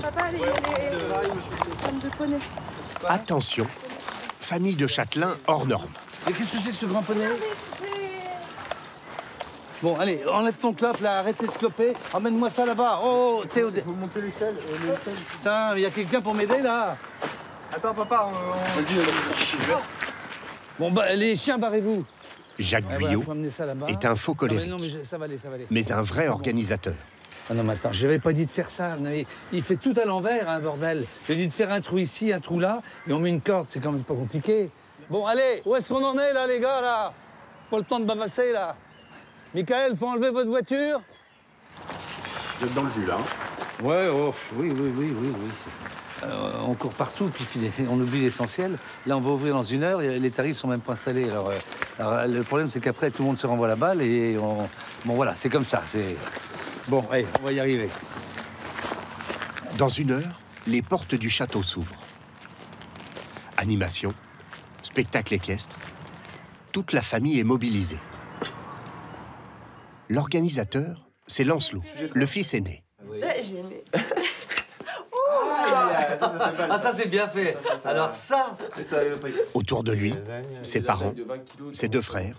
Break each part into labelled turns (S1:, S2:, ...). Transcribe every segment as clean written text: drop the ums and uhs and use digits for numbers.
S1: Papa, il y a les femmes de poney.
S2: Attention, famille de châtelains hors norme.
S3: Mais qu'est-ce que c'est que ce grand poney? Bon, allez, enlève ton clope, là, arrêtez de cloper. Emmène-moi ça là-bas. Oh, tu sais... Faut monter l'échelle. Putain, il y a quelqu'un pour m'aider, là?
S4: Attends, papa,
S3: Bon, bah, les chiens, barrez-vous.
S2: Jacques Guyot est un faux colérique, mais un vrai organisateur.
S3: Ah non, mais attends, je n'avais pas dit de faire ça. Il fait tout à l'envers, hein, bordel. J'ai dit de faire un trou ici, un trou là, et on met une corde, c'est quand même pas compliqué. Bon, allez, où est-ce qu'on en est, là, les gars, là? Pas le temps de bavasser, là. Michael, faut enlever votre voiture?
S5: Vous êtes dans le jus, là,
S3: Ouais, oh, oui. On court partout, puis on oublie l'essentiel. Là, on va ouvrir dans 1 heure, et les tarifs sont même pas installés. Alors le problème, c'est qu'après, tout le monde se renvoie la balle, et bon, voilà, c'est comme ça. Bon, allez, on va y arriver.
S2: Dans 1 heure, les portes du château s'ouvrent. Animation, spectacle équestre, toute la famille est mobilisée. L'organisateur, c'est Lancelot, le fils aîné.
S1: J'ai aimé.
S3: Ah, ça, c'est bien fait. Alors ça...
S2: Autour de lui, ses parents, ses 2 frères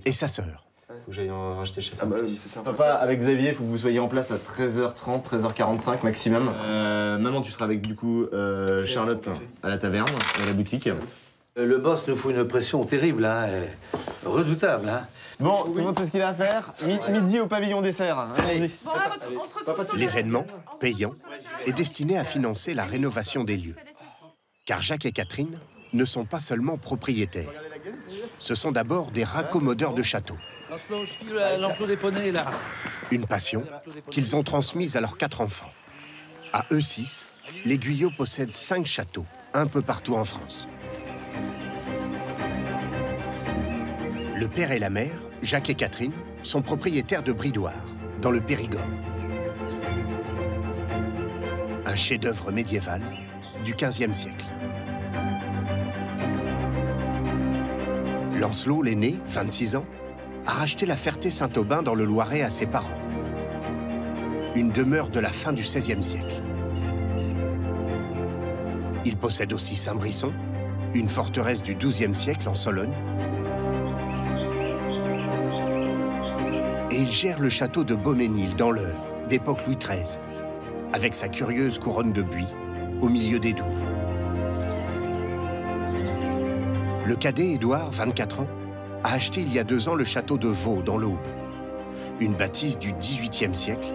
S2: et sa sœur.
S4: Faut que j'aille en racheter chez ça. Ah bah oui, c'est ça. Papa, avec Xavier, il faut que vous soyez en place à 13h30, 13h45 maximum. Maman, tu seras avec, du coup, Charlotte à la taverne, à la boutique.
S3: Le boss nous fout une pression terrible, hein, redoutable. Hein.
S4: Bon, tout le monde sait ce qu'il a à faire. Midi au pavillon dessert. Allons-y.
S1: Bon, on se retrouve sur
S2: L'événement, payant, est destiné à financer la rénovation des lieux. Car Jacques et Catherine ne sont pas seulement propriétaires. Ce sont d'abord des raccommodeurs de châteaux.
S3: L'enclos des poneys, là.
S2: Une passion qu'ils ont transmise à leurs 4 enfants. À eux 6, les Guyot possèdent 5 châteaux, un peu partout en France. Le père et la mère, Jacques et Catherine, sont propriétaires de Bridoire, dans le Périgord. Un chef-d'œuvre médiéval du XVe siècle. Lancelot, l'aîné, 26 ans, a racheté la Ferté-Saint-Aubin dans le Loiret à ses parents. Une demeure de la fin du XVIe siècle. Il possède aussi Saint-Brisson, une forteresse du XIIe siècle en Sologne. Et il gère le château de Beauménil dans l'Eure, d'époque Louis XIII, avec sa curieuse couronne de buis au milieu des douves. Le cadet Édouard, 24 ans, a acheté il y a 2 ans le château de Vaux dans l'Aube, une bâtisse du XVIIIe siècle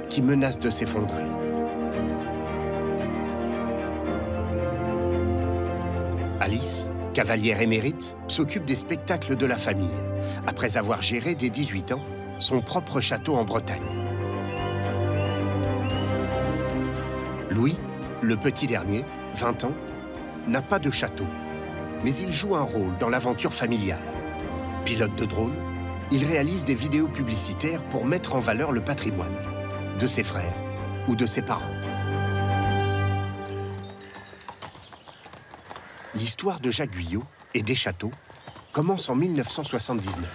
S2: qui menace de s'effondrer. Alice, cavalière émérite, s'occupe des spectacles de la famille, après avoir géré dès 18 ans son propre château en Bretagne. Louis, le petit dernier, 20 ans, n'a pas de château, mais il joue un rôle dans l'aventure familiale. Pilote de drone, il réalise des vidéos publicitaires pour mettre en valeur le patrimoine de ses frères ou de ses parents. L'histoire de Jacques Guyot et des châteaux commence en 1979,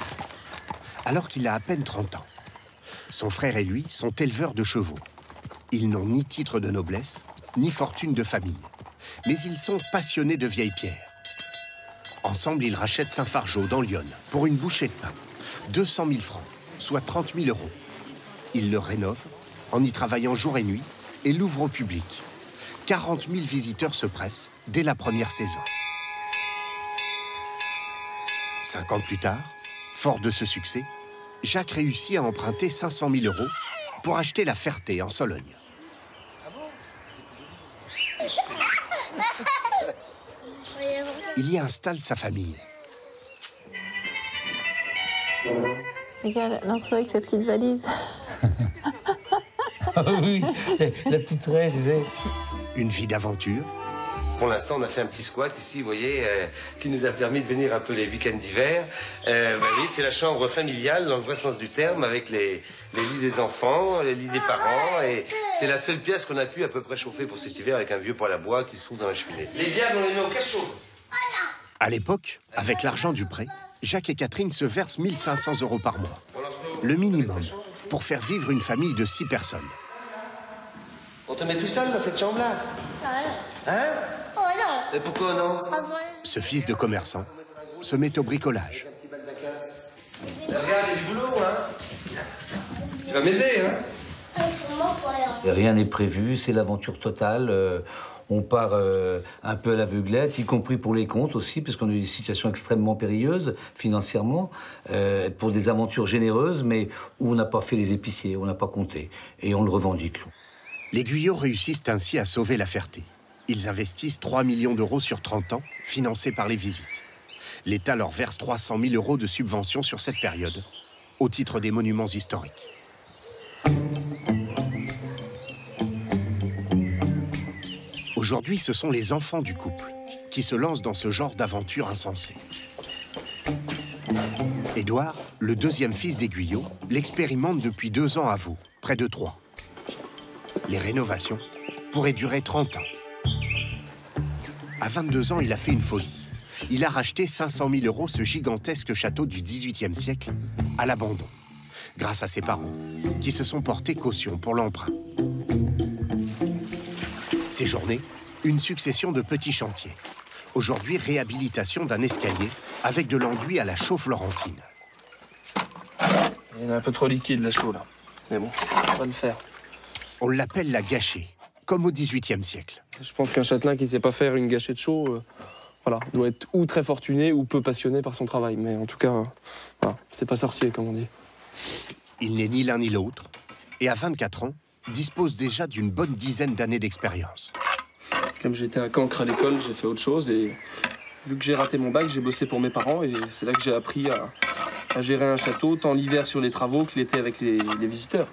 S2: alors qu'il a à peine 30 ans. Son frère et lui sont éleveurs de chevaux. Ils n'ont ni titre de noblesse, ni fortune de famille, mais ils sont passionnés de vieilles pierres. Ensemble, ils rachètent Saint-Fargeau dans l'Yonne pour une bouchée de pain, 200 000 francs, soit 30 000 €. Ils le rénovent en y travaillant jour et nuit et l'ouvrent au public. 40 000 visiteurs se pressent dès la première saison. 5 ans plus tard, fort de ce succès, Jacques réussit à emprunter 500 000 € pour acheter la Ferté en Sologne. Il y installe sa famille.
S6: Regarde, Lancelot avec sa petite valise.
S3: Ah oui, la petite raie, tu sais.
S2: Une vie d'aventure.
S7: Pour l'instant, on a fait un petit squat ici, vous voyez, qui nous a permis de venir un peu les week-ends d'hiver. Oui, c'est la chambre familiale, dans le vrai sens du terme, avec les lits des enfants, les lits des parents. Et c'est la seule pièce qu'on a pu à peu près chauffer pour cet hiver avec un vieux poêle à bois qui se trouve dans la cheminée. Les diables, on les met au cachot.
S2: À l'époque, avec l'argent du prêt, Jacques et Catherine se versent 1 500 € par mois. Le minimum pour faire vivre une famille de 6 personnes.
S7: On te met tout seul dans cette chambre-là? Hein?
S6: Oh non.
S7: Et pourquoi non?
S2: Ce fils de commerçant se met au bricolage.
S7: Regarde, il y a du boulot, hein? Tu vas m'aider, hein?
S3: Rien n'est prévu, c'est l'aventure totale. On part un peu à l'aveuglette, y compris pour les comptes aussi, parce qu'on a eu des situations extrêmement périlleuses financièrement, pour des aventures généreuses, mais où on n'a pas fait les épiciers, on n'a pas compté, et on le revendique.
S2: Les Guyot réussissent ainsi à sauver la Ferté. Ils investissent 3 millions d'euros sur 30 ans, financés par les visites. L'État leur verse 300 000 euros de subventions sur cette période, au titre des monuments historiques. Aujourd'hui, ce sont les enfants du couple qui se lancent dans ce genre d'aventure insensée. Édouard, le deuxième fils des Guyot, l'expérimente depuis 2 ans à Vaud, près de Troyes. Les rénovations pourraient durer 30 ans. À 22 ans, il a fait une folie. Il a racheté 500 000 euros ce gigantesque château du XVIIIe siècle à l'abandon, grâce à ses parents, qui se sont portés caution pour l'emprunt. Ces journées, une succession de petits chantiers. Aujourd'hui, réhabilitation d'un escalier avec de l'enduit à la chaux-florentine.
S1: Il est un peu trop liquide, la chaux, là. Mais bon, on va le faire.
S2: On l'appelle la gâchée, comme au XVIIIe siècle.
S1: Je pense qu'un châtelain qui ne sait pas faire une gâchée de chaux, voilà, doit être ou très fortuné ou peu passionné par son travail. Mais en tout cas, voilà, c'est pas sorcier, comme on dit.
S2: Il n'est ni l'un ni l'autre, et à 24 ans, dispose déjà d'une bonne dizaine d'années d'expérience.
S1: Comme j'étais à Cancre à l'école, j'ai fait autre chose et vu que j'ai raté mon bac, j'ai bossé pour mes parents et c'est là que j'ai appris à gérer un château, tant l'hiver sur les travaux que l'été avec les visiteurs.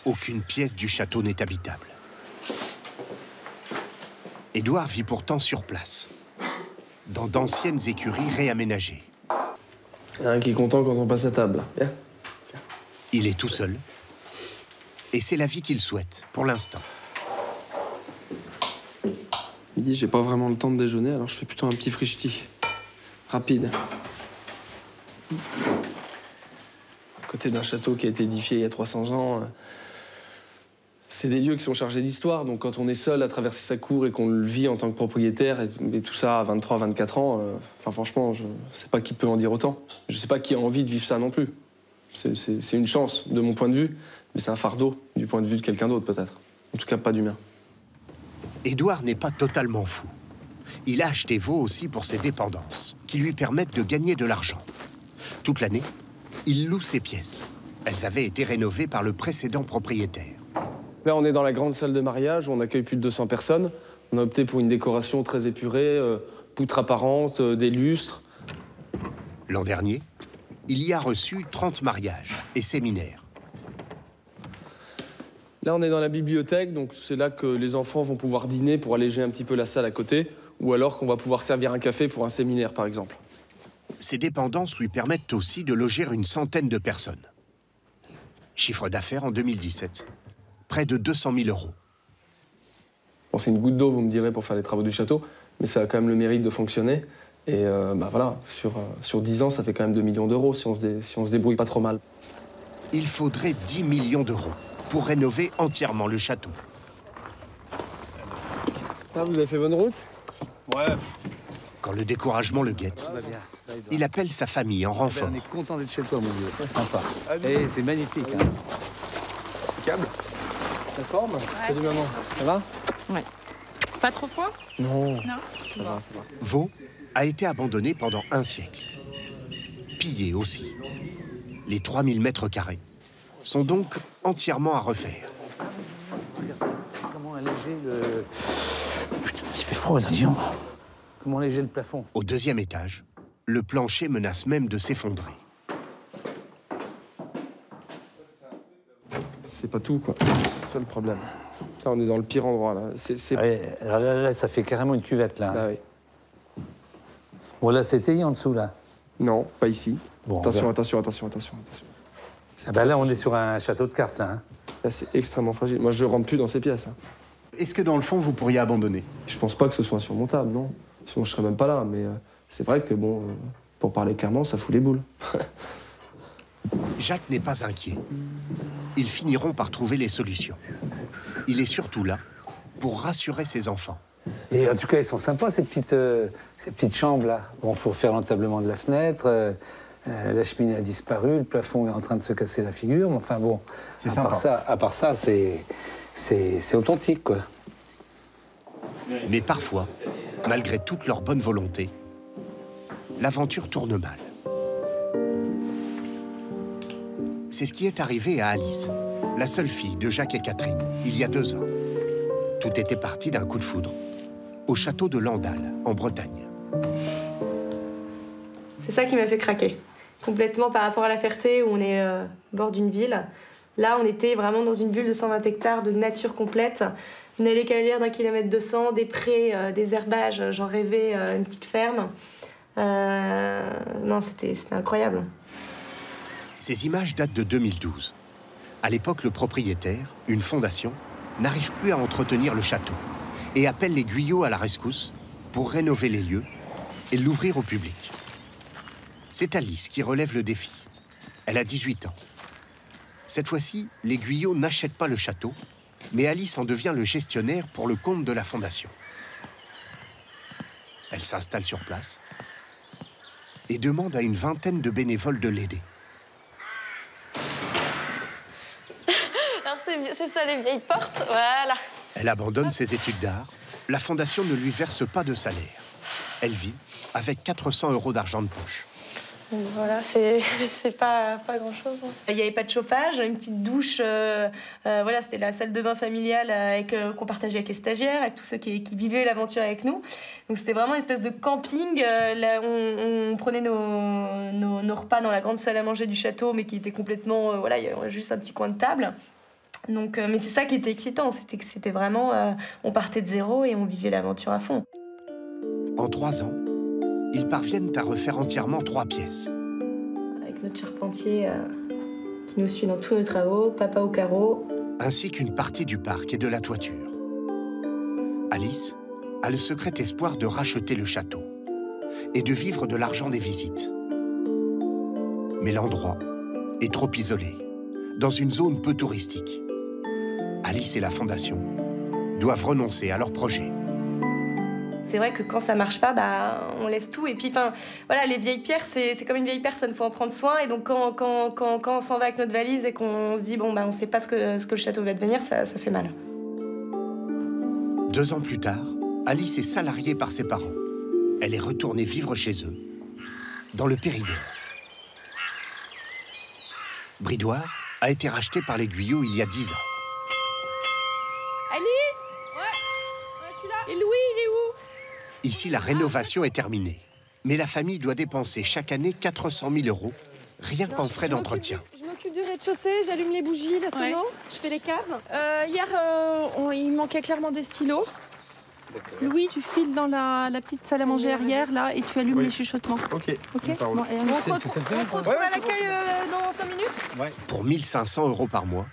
S2: Aucune pièce du château n'est habitable. Édouard vit pourtant sur place, dans d'anciennes écuries réaménagées.
S1: Il y en a un qui est content quand on passe à table. Viens.
S2: Il est tout seul, et c'est la vie qu'il souhaite, pour l'instant.
S1: Il dit j'ai pas vraiment le temps de déjeuner, alors je fais plutôt un petit frichti. Rapide. À côté d'un château qui a été édifié il y a 300 ans, c'est des lieux qui sont chargés d'histoire, donc quand on est seul à traverser sa cour et qu'on le vit en tant que propriétaire, et tout ça à 23, 24 ans, enfin franchement, je sais pas qui peut en dire autant. Je sais pas qui a envie de vivre ça non plus. C'est une chance, de mon point de vue, mais c'est un fardeau du point de vue de quelqu'un d'autre, peut-être. En tout cas, pas du mien.
S2: Édouard n'est pas totalement fou. Il a acheté Vaud aussi pour ses dépendances, qui lui permettent de gagner de l'argent. Toute l'année, il loue ses pièces. Elles avaient été rénovées par le précédent propriétaire.
S1: Là, on est dans la grande salle de mariage, où on accueille plus de 200 personnes. On a opté pour une décoration très épurée, poutres apparentes, des lustres.
S2: L'an dernier, il y a reçu 30 mariages et séminaires.
S1: Là, on est dans la bibliothèque, donc c'est là que les enfants vont pouvoir dîner pour alléger un petit peu la salle à côté, ou alors qu'on va pouvoir servir un café pour un séminaire, par exemple.
S2: Ces dépendances lui permettent aussi de loger une centaine de personnes. Chiffre d'affaires en 2017, près de 200 000 euros.
S1: Bon, c'est une goutte d'eau, vous me direz, pour faire les travaux du château, mais ça a quand même le mérite de fonctionner. Et voilà, sur 10 ans, ça fait quand même 2 millions d'euros si on se débrouille pas trop mal.
S2: Il faudrait 10 millions d'euros pour rénover entièrement le château.
S1: Ah, vous avez fait bonne route?
S3: Ouais.
S2: Quand le découragement le guette, il appelle sa famille en renfort.
S3: On est content d'être chez toi, mon vieux. Sympa. Et c'est magnifique. Hein.
S1: Impeccable. La forme? Salut maman. Ça va?
S8: Ouais. Pas trop froid?
S1: Non.
S8: Non.
S1: Ça va.
S2: Vaud a été abandonné pendant un siècle. Pillé aussi. Les 3000 mètres carrés sont donc entièrement à refaire.
S3: Comment alléger le... Putain, il fait froid, là, disons. Comment alléger le plafond?
S2: Au 2e étage, le plancher menace même de s'effondrer.
S1: C'est pas tout, quoi. C'est ça le problème. Là, on est dans le pire endroit, là.
S3: Ouais, là, ça fait carrément une cuvette, là.
S1: Ah oui.
S3: Bon, là, c'est étayé en dessous, là.
S1: Non, pas ici.
S3: Bon,
S1: attention.
S3: Ah ben là, on est sur un château de cartes, là. Hein.
S1: Là, c'est extrêmement fragile. Moi, je rentre plus dans ces pièces. Hein.
S5: Est-ce que dans le fond, vous pourriez abandonner?
S1: Je pense pas que ce soit insurmontable, non. Sinon, je serais même pas là. Mais c'est vrai que, bon, pour parler clairement, ça fout les boules.
S2: Jacques n'est pas inquiet. Ils finiront par trouver les solutions. Il est surtout là pour rassurer ses enfants.
S3: Et en tout cas, ils sont sympas, ces petites chambres-là. Bon, il faut faire l'entablement de la fenêtre, la cheminée a disparu, le plafond est en train de se casser la figure. Mais enfin bon, à part ça, c'est authentique, quoi.
S2: Mais parfois, malgré toute leur bonne volonté, l'aventure tourne mal. C'est ce qui est arrivé à Alice, la seule fille de Jacques et Catherine, il y a 2 ans. Tout était parti d'un coup de foudre, au château de Landal, en Bretagne.
S9: C'est ça qui m'a fait craquer. Complètement par rapport à La Ferté, où on est au bord d'une ville. Là, on était vraiment dans une bulle de 120 hectares de nature complète. Une allée cavalière d'1,2 km, des prés, des herbages, j'en rêvais, une petite ferme. Non, c'était incroyable.
S2: Ces images datent de 2012. À l'époque, le propriétaire, une fondation, n'arrive plus à entretenir le château et appelle les Guyot à la rescousse pour rénover les lieux et l'ouvrir au public. C'est Alice qui relève le défi. Elle a 18 ans. Cette fois-ci, les Guyot n'achètent pas le château, mais Alice en devient le gestionnaire pour le compte de la fondation. Elle s'installe sur place et demande à une vingtaine de bénévoles de l'aider.
S6: Alors c'est ça les vieilles portes, voilà.
S2: Elle abandonne ses études d'art. La fondation ne lui verse pas de salaire. Elle vit avec 400 € d'argent de poche.
S6: Voilà, c'est pas grand-chose.
S9: Il n'y avait pas de chauffage, une petite douche. Voilà, c'était la salle de bain familiale qu'on partageait avec les stagiaires, avec tous ceux qui vivaient l'aventure avec nous. Donc c'était vraiment une espèce de camping. Là, on prenait nos repas dans la grande salle à manger du château, mais qui était complètement... voilà, il y avait juste un petit coin de table. Donc, mais c'est ça qui était excitant, c'était que c'était vraiment... on partait de zéro et on vivait l'aventure à fond.
S2: En 3 ans, ils parviennent à refaire entièrement 3 pièces.
S9: Avec notre charpentier qui nous suit dans tous nos travaux, papa au carreau.
S2: Ainsi qu'une partie du parc et de la toiture. Alice a le secret espoir de racheter le château et de vivre de l'argent des visites. Mais l'endroit est trop isolé, dans une zone peu touristique. Alice et la fondation doivent renoncer à leur projet.
S9: C'est vrai que quand ça marche pas, bah, on laisse tout. Et puis, voilà, les vieilles pierres, c'est comme une vieille personne, il faut en prendre soin. Et donc, quand on s'en va avec notre valise et qu'on se dit, bon, bah, on sait pas ce que le château va devenir, ça fait mal.
S2: 2 ans plus tard, Alice est salariée par ses parents. Elle est retournée vivre chez eux, dans le Périgord. Bridoire a été racheté par les Guyot il y a 10 ans.
S8: Alice ? Ouais, je suis là. Et Louis, il est où ?
S2: Ici, la rénovation est terminée. Mais la famille doit dépenser chaque année 400 000 €, rien qu'en frais d'entretien.
S8: Je m'occupe du rez-de-chaussée, j'allume les bougies, la sono, je fais les caves. Hier, il manquait clairement des stylos. Louis, tu files dans la petite salle à manger arrière, là, et tu allumes les chuchotements. Ok. Bon, et on se retrouve à l'accueil dans 5 minutes.
S2: Ouais. Pour 1 500 € par mois,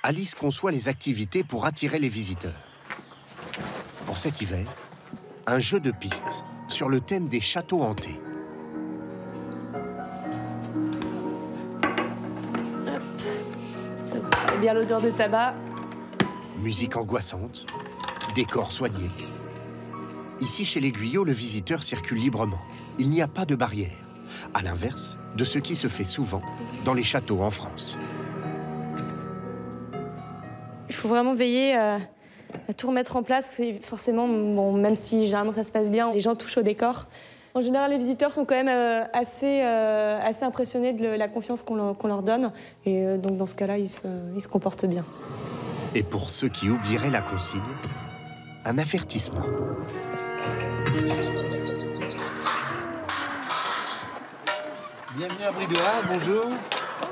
S2: Alice conçoit les activités pour attirer les visiteurs. Pour cet hiver, un jeu de pistes sur le thème des châteaux hantés.
S9: Ça a bien l'odeur de tabac.
S2: Musique angoissante, décor soigné. Ici, chez les Guyot, le visiteur circule librement. Il n'y a pas de barrière, à l'inverse de ce qui se fait souvent dans les châteaux en France.
S9: Il faut vraiment veiller à tout remettre en place, parce que forcément, bon, même si généralement ça se passe bien, les gens touchent au décor. En général, les visiteurs sont quand même assez impressionnés de la confiance qu'on leur donne. Et donc, dans ce cas-là, ils se comportent bien.
S2: Et pour ceux qui oublieraient la consigne, un avertissement.
S3: Bienvenue à Bridoire, bonjour.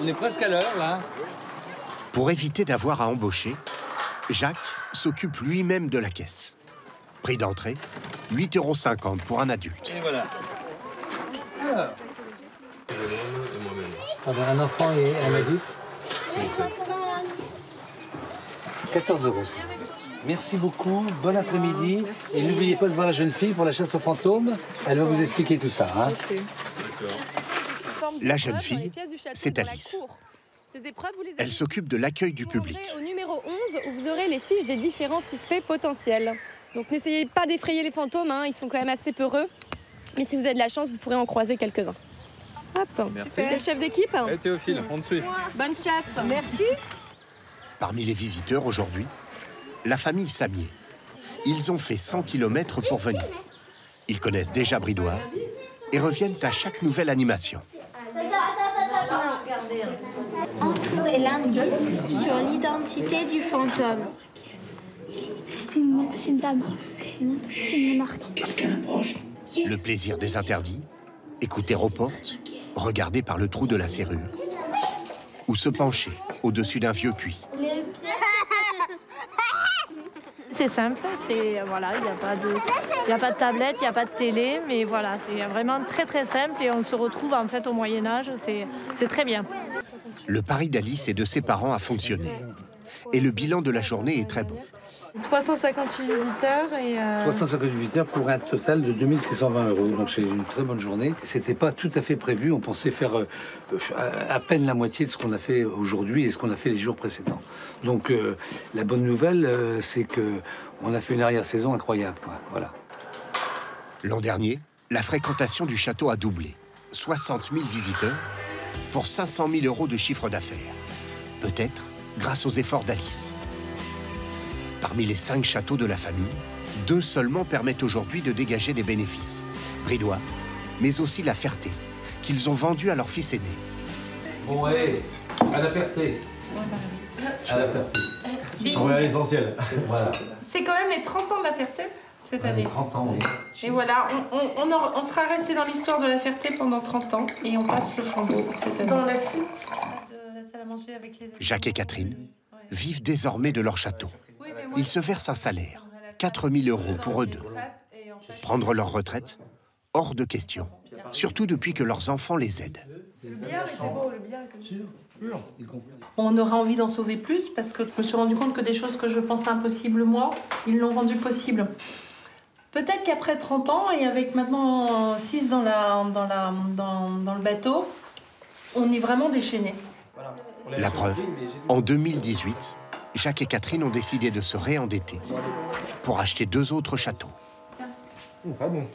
S3: On est presque à l'heure, là.
S2: Pour éviter d'avoir à embaucher, Jacques s'occupe lui-même de la caisse. Prix d'entrée, 8,50 € pour un adulte.
S3: Et voilà. Alors. Un enfant et un adulte 14 €. Merci beaucoup, bon après-midi. Et n'oubliez pas de voir la jeune fille pour la chasse aux fantômes. Elle va vous expliquer tout ça. Hein.
S8: Okay. D'accord.
S2: La jeune fille, c'est Alice. Elle s'occupe de l'accueil du public.
S10: Au numéro 11, où vous aurez les fiches des différents suspects potentiels. Donc n'essayez pas d'effrayer les fantômes, hein, ils sont quand même assez peureux. Mais si vous avez de la chance, vous pourrez en croiser quelques-uns. Hop, c'est le chef d'équipe.
S11: Allez Théophile, on te suit.
S10: Bonne chasse. Merci.
S2: Parmi les visiteurs aujourd'hui, la famille Samier. Ils ont fait 100 km pour venir. Ils connaissent déjà Bridoire et reviennent à chaque nouvelle animation.
S12: En tout et l'indice sur l'identité du fantôme. C'est une dame. C'est une marque.
S2: Le plaisir des interdits, écouter aux portes, regarder par le trou de la serrure ou se pencher au-dessus d'un vieux puits.
S13: C'est simple, voilà, il n'y a pas de tablette, il n'y a pas de télé, mais voilà, c'est vraiment très très simple et on se retrouve en fait au Moyen-Âge, c'est très bien.
S2: Le pari d'Alice et de ses parents a fonctionné et le bilan de la journée est très bon.
S8: 358 visiteurs et...
S3: 358 visiteurs pour un total de 2620 €. Donc c'est une très bonne journée. C'était pas tout à fait prévu. On pensait faire à peine la moitié de ce qu'on a fait aujourd'hui et ce qu'on a fait les jours précédents. Donc la bonne nouvelle, c'est que on a fait une arrière-saison incroyable. Voilà.
S2: L'an dernier, la fréquentation du château a doublé. 60 000 visiteurs pour 500 000 € de chiffre d'affaires. Peut-être grâce aux efforts d'Alice. Parmi les 5 châteaux de la famille, 2 seulement permettent aujourd'hui de dégager des bénéfices. Bridoire, mais aussi la Ferté, qu'ils ont vendu à leur fils aîné.
S3: Bon, ouais, à la Ferté. À la Ferté.
S4: On va à l'essentiel.
S3: Voilà.
S8: C'est quand même les 30 ans de la Ferté cette année.
S3: 30 ans, oui.
S8: Et voilà, on sera resté dans l'histoire de la Ferté pendant 30 ans et on passe le flambeau cette année. Dans la file de la salle à manger avec les...
S2: Jacques et Catherine vivent désormais de leur château. Ils se versent un salaire, 4 000 € pour eux deux. Prendre leur retraite, hors de question, surtout depuis que leurs enfants les aident.
S8: Le billard était beau, le billard était beau. On aura envie d'en sauver plus parce que je me suis rendu compte que des choses que je pensais impossibles moi, ils l'ont rendu possible. Peut-être qu'après 30 ans et avec maintenant 6 dans le bateau, on est vraiment déchaînés.
S2: La preuve, en 2018, Jacques et Catherine ont décidé de se réendetter pour acheter 2 autres châteaux.
S4: Pas bon.